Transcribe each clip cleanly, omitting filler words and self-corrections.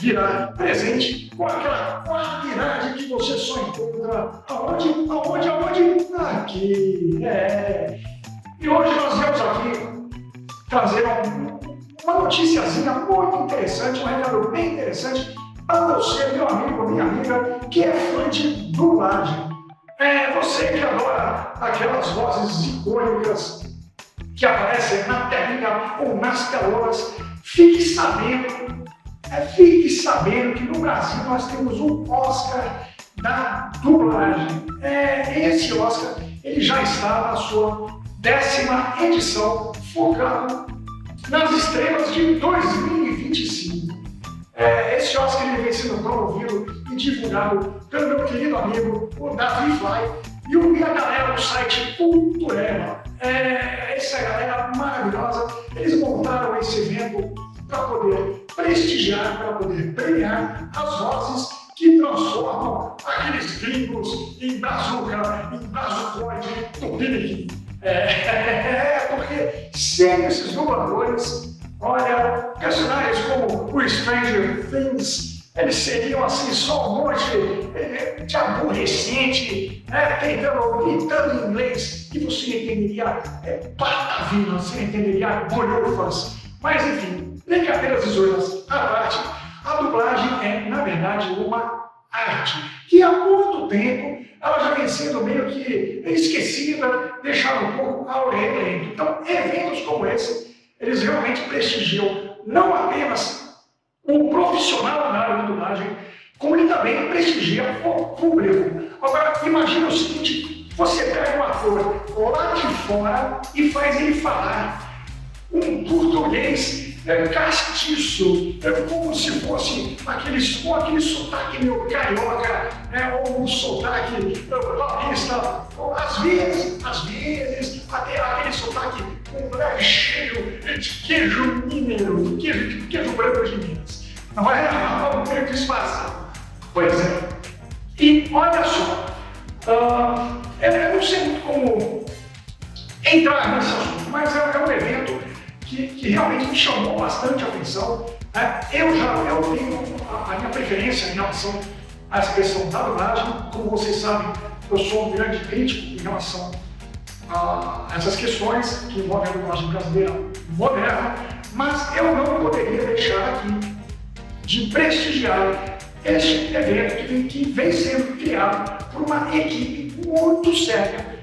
virar presente com aquela qualidade que você só encontra aonde? Aqui. E hoje nós viemos aqui trazer uma noticiazinha muito interessante, um recado bem interessante para você, meu amigo, minha amiga, que é fã de dublagem. Você que adora aquelas vozes icônicas que aparecem na telinha ou nas telonas, fique sabendo que no Brasil nós temos um Oscar da dublagem. Esse Oscar ele já está na sua 10ª edição, focado nas estrelas de 2025. Esse Oscar ele vem sendo promovido e divulgado pelo meu querido amigo, o Davi Fly, e a galera do site Culturela. Essa galera maravilhosa, eles montaram esse evento para poder prestigiar, para poder premiar as vozes que transformam aqueles gringos em bazuca, em bazucoide do Piniquim. Porque sem esses dubladores, olha, personagens como o Stranger Things, eles seriam assim só um monte de aborrecente, gritando em inglês, e você entenderia patavina, você entenderia bolhufas. Mas enfim, brincadeiras e zoeiras à parte, a dublagem é, na verdade, uma arte que há muito tempo ela já vem sendo meio que esquecida, deixada um pouco ao relento. Então, eventos como esse, eles realmente prestigiam não apenas o profissional da área de dublagem, como ele também prestigia o público. Agora, imagina o seguinte, você pega um ator lá de fora e faz ele falar um português castiço, como se fosse aquele sotaque meio carioca, ou um sotaque paulista, ou às vezes, até aquele sotaque com leve cheio de queijo mineiro, queijo branco de Minas. Não é algo meio disfarçado. Pois é. E olha só, eu não sei muito como entrar nesse assunto, mas é um evento que realmente me chamou bastante a atenção. Eu tenho a minha preferência em relação a essa questão da dublagem. Como vocês sabem, eu sou um grande crítico em relação a essas questões que envolvem a dublagem brasileira moderna, mas eu não poderia deixar aqui de prestigiar este evento que vem sendo criado por uma equipe muito séria,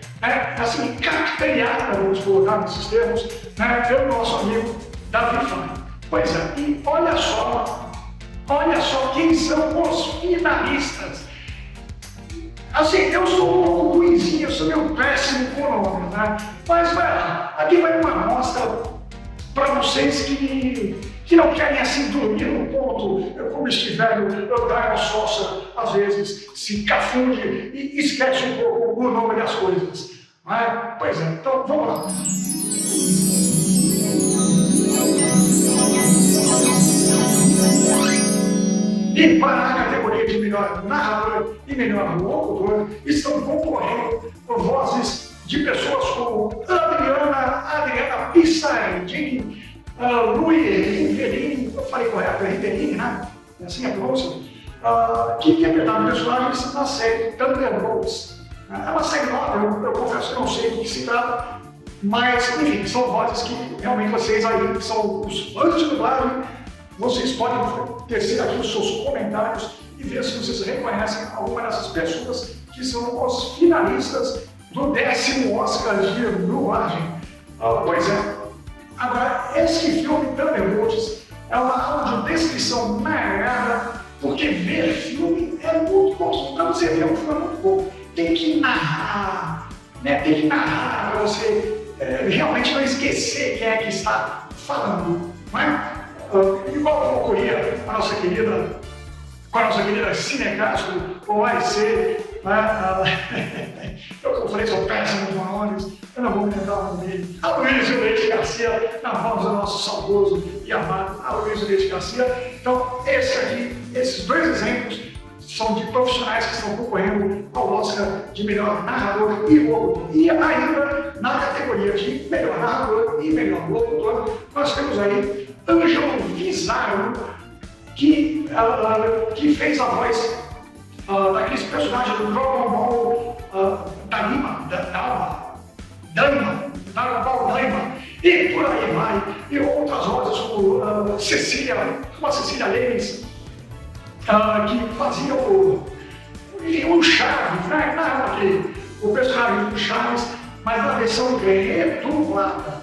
assim, capitaneada, vamos colocar nesses termos, pelo nosso amigo Davi Fly. Pois é, e olha só quem são os finalistas. Assim, eu sou um pouco ruimzinho, eu sou meio péssimo com nomes, mas vai lá, aqui vai uma amostra para vocês que não querem assim dormir no ponto, como este velho Brian Sousa às vezes se cafunde e esquece um pouco o nome das coisas. Pois é, então vamos lá. E para a categoria de melhor narrador e melhor locutor, estão concorrendo vozes de pessoas como Adriana Pissardini, Luiz Rivelini, eu falei correto, é Rivelini, né? Assim é a pronúncia, que interpretaram personagens na série Thunderbolts. É uma série nova, eu confesso que não sei do que se trata, mas, enfim, são vozes que realmente vocês aí, que são os fãs de dublagem, vocês podem tecer aqui os seus comentários e ver se vocês reconhecem alguma dessas pessoas que são os finalistas do 10º Oscar de dublagem. Pois é. Agora, esse filme Thunderbolts é uma audiodescrição narrada, porque ver filme é muito bom. Para você ver um filme é muito bom. Tem que narrar, tem que narrar para você realmente não esquecer quem é que está falando, não é? Igual ocorria com a nossa querida Cinecastro, ou AIC, eu falei, sou péssimo com nomes, eu não vou me lembrar o nome dele. Aloysio Leite Garcia, na voz do nosso saudoso e amado Aloysio Leite Garcia. Então, esses dois exemplos são de profissionais que estão concorrendo ao Oscar de melhor narrador e locutor. E ainda, na categoria de melhor narrador e melhor locutor, nós temos aí Ângelo Visaro, que fez a voz daqueles personagens do Dragon Ball Dragon Ball Daima, e por aí vai, e outras vozes como a Cecília Lemes, que faziam o Chaves, né? O personagem do Chaves, mas na versão redublada.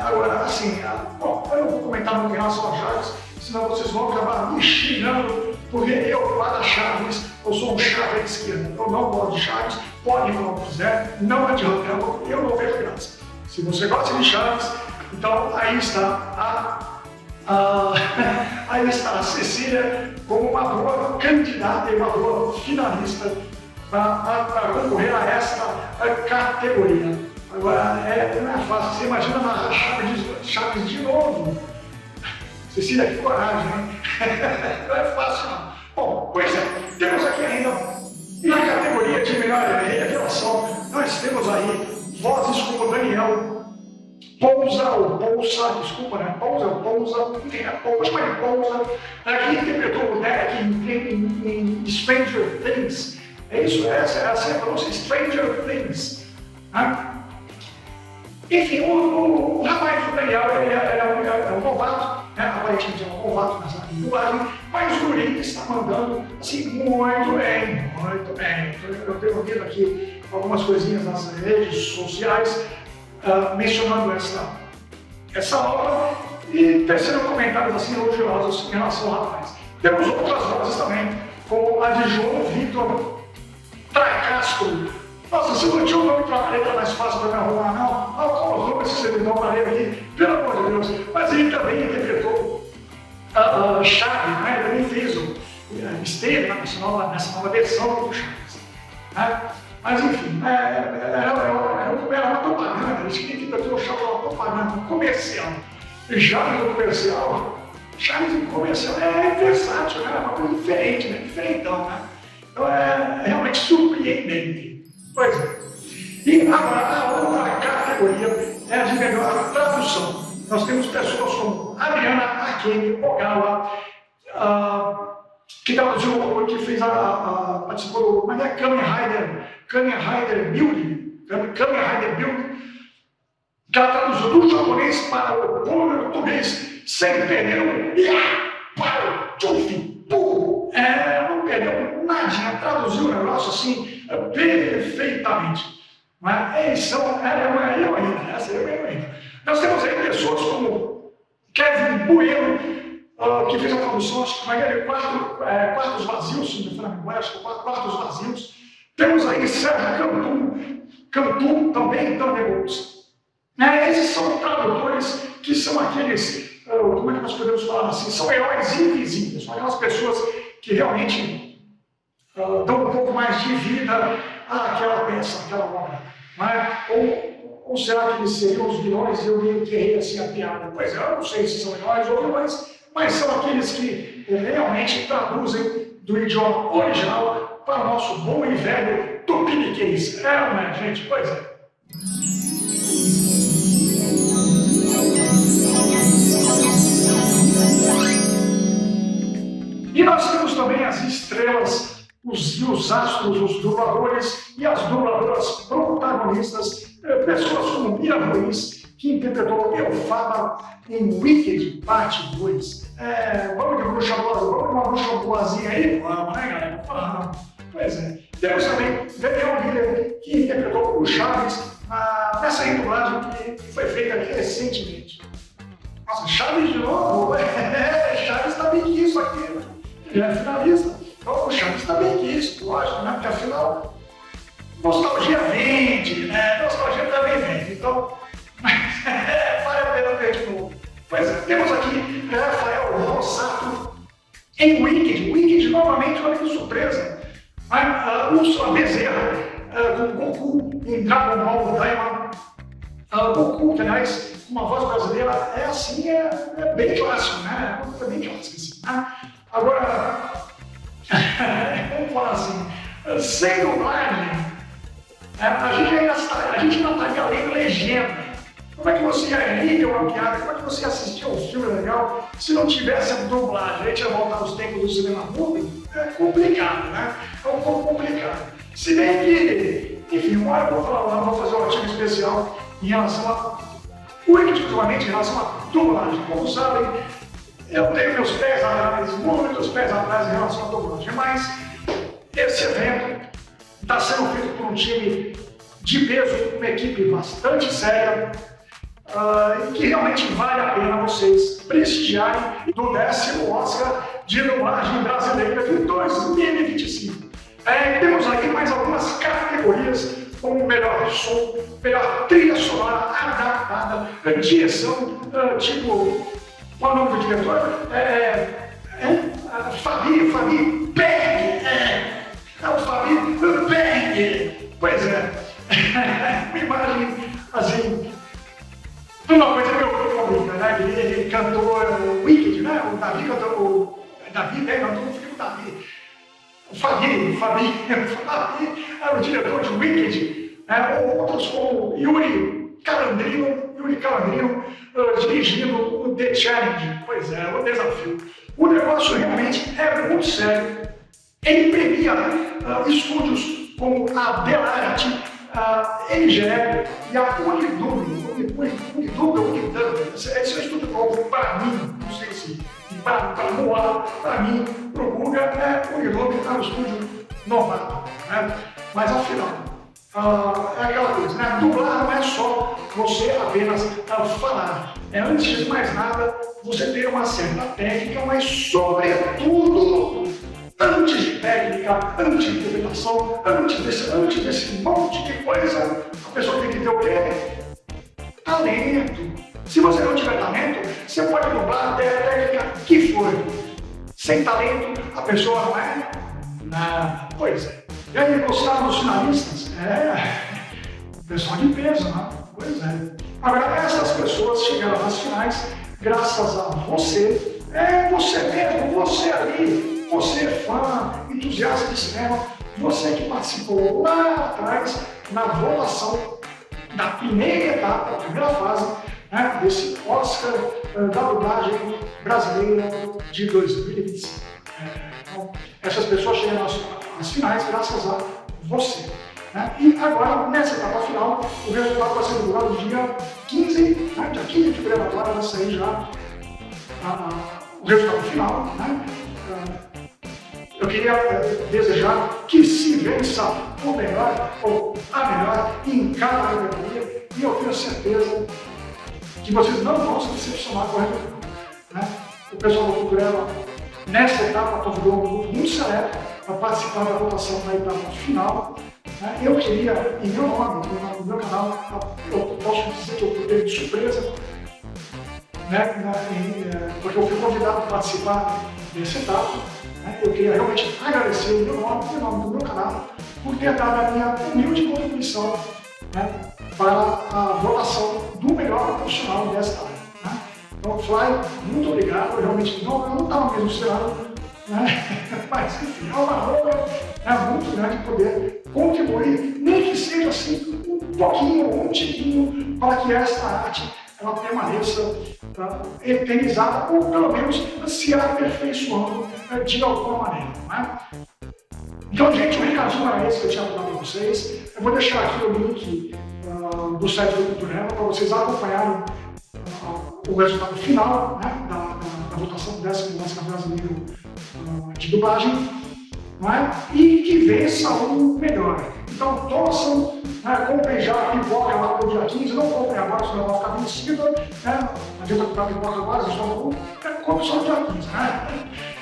Agora, assim, bom, eu não vou comentar muito em relação a Chaves, senão vocês vão acabar me xingando, porque eu, para Chaves, eu sou um chave à esquerda. Eu não gosto de Chaves, pode falar o que quiser, não adianta, eu não vejo graça. Se você gosta de Chaves, então aí está aí está a Cecília como uma boa candidata e uma boa finalista para concorrer a esta categoria. Agora, não é fácil. Você imagina narrar Chaves de novo. Cecília, que coragem, hein? Não é fácil, não. Bom, pois é, temos aqui ainda, na categoria de melhor revelação, nós temos aí vozes como Daniel Pousa, desculpa, né? Pousa, enfim, chama de Pousa, que interpretou o Derek em Stranger Things. É isso, essa é a pronúncia, Stranger Things. Enfim, o rapaz do Daniel, ele é um novato, aparentemente é um novato nessa dublagem, mas o guri está mandando, assim, muito bem. Eu tenho ouvido aqui algumas coisinhas nas redes sociais, mencionando essa obra e tecendo comentários assim elogiosos em relação ao rapaz. Temos outras vozes também, como a de João Vitor Tracastro. Nossa, se não tinha um nome para a letra mais fácil para me arrumar, não? Colocou esse servidão para ele aqui, pelo amor de Deus. Mas ele também interpretou Chaves, né? Ele também fez esteve nessa nova versão do Chaves. Né? Mas enfim, era uma propaganda, eles queriam que o Chaves era uma propaganda comercial. Chaves no comercial, Chaves no comercial é versátil, né? É uma coisa diferente, né? Diferentão, né? Então é realmente surpreendente. Pois é. E agora a outra categoria é a de melhor tradução. Nós temos pessoas como Adriana Akemi Ogawa, que traduziu, que fez participou do Kamen Rider Building, que ela traduziu do japonês para o português sem perder um para o Jofi. Não perdeu nada, traduziu o negócio assim perfeitamente. Mas ela é uma heroína, essa é uma heroína. Nós temos aí pessoas como Kevin Bueno, que fez a tradução, acho que Quartos Vazios, se não me engano, memória, acho que Quartos Vazios. Temos aí Sérgio Cantum também, Thunderbolts. Esses são tradutores que são aqueles, como é que nós podemos falar assim, são heróis invisíveis, são aquelas pessoas que realmente dão um pouco mais de vida àquela peça, àquela obra. Ou será que eles seriam os vilões e eu me enterrei assim a piada? Pois é, eu não sei se são heróis ou vilões, mas são aqueles que realmente traduzem do idioma original para o nosso bom e velho tupiniquês. Né, gente? Pois é. E nós temos também as estrelas, os astros, os dubladores e as dubladoras protagonistas, pessoas como Mira Ruiz, que interpretou Elfaba em Wicked Parte 2. Vamos de bruxa boa, vamos de uma bruxa boazinha aí? Vamos, né, galera? Vamos. Pois é. Temos também Daniel Miller, que interpretou o Chaves nessa redublagem que foi feita recentemente. Nossa, Chaves de novo? Chaves tá bem que isso aqui, né? Já é finalista. Então, o Chaves está bem quisto, lógico, né? Porque afinal, nostalgia vende, né? Nostalgia também vende. Então, vale a pena ver de novo. Pois é, temos aqui Rafael Rossato em Wicked novamente, olha que surpresa. Úrsula Bezerra com Goku em Dragon Ball Daima. Goku, que aliás, com uma voz brasileira, é assim, é bem clássico, né? É bem clássico, assim, né? Agora, vamos falar assim, sem dublagem, a gente ainda estaria lendo legenda. Como é que você ia rir uma piada? Como é que você ia assistir um filme legal se não tivesse a dublagem? A gente ia voltar aos tempos do cinema mudo? É complicado, né? É um pouco complicado. Se bem que, enfim, uma hora eu vou falar lá, vou fazer um artigo especial em relação a, exclusivamente em relação à dublagem. Como sabem, eu tenho meus pés atrás, muitos pés atrás em relação à dublagem, mas esse evento está sendo feito por um time de peso, uma equipe bastante séria, e que realmente vale a pena vocês prestigiarem do 10º Oscar de dublagem brasileira de 2025. Temos aqui mais algumas categorias, como melhor som, melhor trilha sonora adaptada, direção, qual é o nome do diretor? Fabi Berg. O Fabi Berg. Pois é. Uma imagem assim. Uma coisa meio cômica, né? Ele cantou Wicked, né? O Davi cantou. Davi, né? Cantou no filme Davi. O Fabi era o diretor de Wicked. Outros como Yuri Calandrino, dirigindo o The Challenge. Pois é, o desafio. O negócio realmente é muito sério. Ele premia estúdios como a Delarte, a MGE e a Unidub. Esse é um estúdio novo para mim, não sei se para Moá, para mim, para o Guga, Unidub é um estúdio novato, né? Mas afinal, é aquela coisa, né? Dublar não é só você apenas falar. Antes de mais nada, você ter uma certa técnica, mas sobretudo, antes de técnica, antes de interpretação, antes desse monte de coisa, a pessoa tem que ter o quê? Talento. Se você não tiver talento, você pode dublar até a técnica que for. Sem talento, a pessoa não é nada. Pois é. E aí, gostaram dos finalistas? Pessoal de peso, né? Pois é. Agora, essas pessoas chegaram nas finais graças a você. Você mesmo, você ali, você fã, entusiasta de cinema, você que participou lá atrás na votação da primeira etapa, da primeira fase, né, desse Oscar da dublagem brasileira de 2025. Então, essas pessoas chegaram às finais graças a você. Né? E agora, nessa etapa final, o resultado vai ser divulgado dia 15, né? Dia 15 de fevereiro agora vai sair já o resultado final. Né? Eu queria desejar que se vença o melhor ou a melhor em cada categoria, e eu tenho certeza que vocês não vão se decepcionar com o resultado. Né? O pessoal do Culturela, nessa etapa, convidou um grupo muito seleto para participar da votação da etapa final. Eu queria, em meu nome, no meu canal, eu posso dizer que eu fui de surpresa, né? Porque eu fui convidado para participar dessa etapa. Eu queria realmente agradecer em meu nome, em nome do meu canal, por ter dado a minha humilde contribuição, né, para a votação do melhor profissional desta área. Né? Então, Fly, muito obrigado. Eu realmente não estava mesmo esperando. Né? Mas, enfim, é uma honra muito grande poder contribuir, nem que seja assim, um pouquinho, um tiquinho, para que esta arte ela permaneça eternizada ou pelo menos se aperfeiçoando de alguma maneira. Né? Então, gente, o recadinho era esse que eu tinha para dar para vocês. Eu vou deixar aqui o link do site do Culturela para vocês acompanharem o resultado final, né, da votação do 10º Oscar brasileiro de dublagem, né, e que vença o melhor. Então, torçam, né, comprem já a pipoca lá para o dia 15, não comprem agora, senão vai ficar vencida, né, não adianta comprar pipoca agora, compre só no dia 15, né,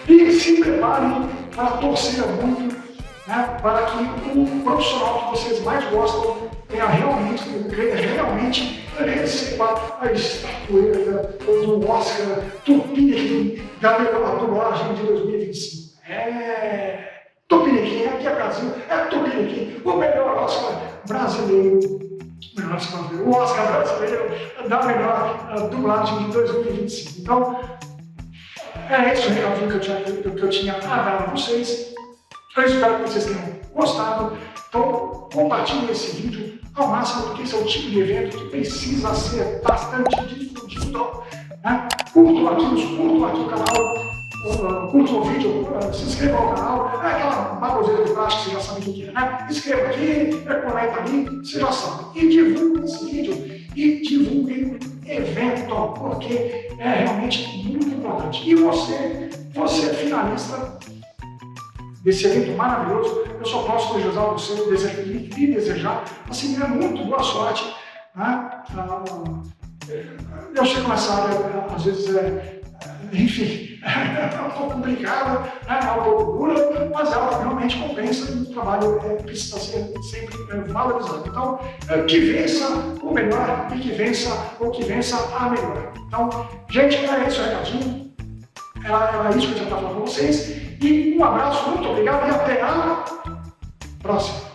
e se preparem para torcer muito, né, para que o profissional que vocês mais gostam tenha realmente receba a estatueta do Oscar Tupiniquim da melhor dublagem de 2025. Tupiniquim, aqui é Brasil, é Tupiniquim, o melhor Oscar brasileiro, o Oscar brasileiro da melhor dublagem de 2025. Então, é esse o recadinho que eu tinha a dar a vocês. Eu espero que vocês tenham gostado. Então, compartilhe esse vídeo ao máximo, porque esse é o tipo de evento que precisa ser bastante difundido. Né? Curtam aqui o canal, curtam o vídeo, se inscrevam no canal, é aquela baboseira de prática, você já sabe o que é, né? Inscreva aqui, comenta ali, você já sabe. E divulguem esse vídeo, e divulguem o evento, porque é realmente muito importante. E você é finalista desse evento maravilhoso, eu só posso desejar a você, lhe desejar, assim, muito boa sorte. Né? Eu sei como essa área, às vezes, enfim, é um pouco complicada, né? É um pouco dura, mas ela realmente compensa e o trabalho precisa ser sempre valorizado. Então, que vença o melhor e que vença a melhor. Então, gente, era esse o recadinho, era isso que eu tinha para falar com vocês. E um abraço, muito obrigado e até a próxima.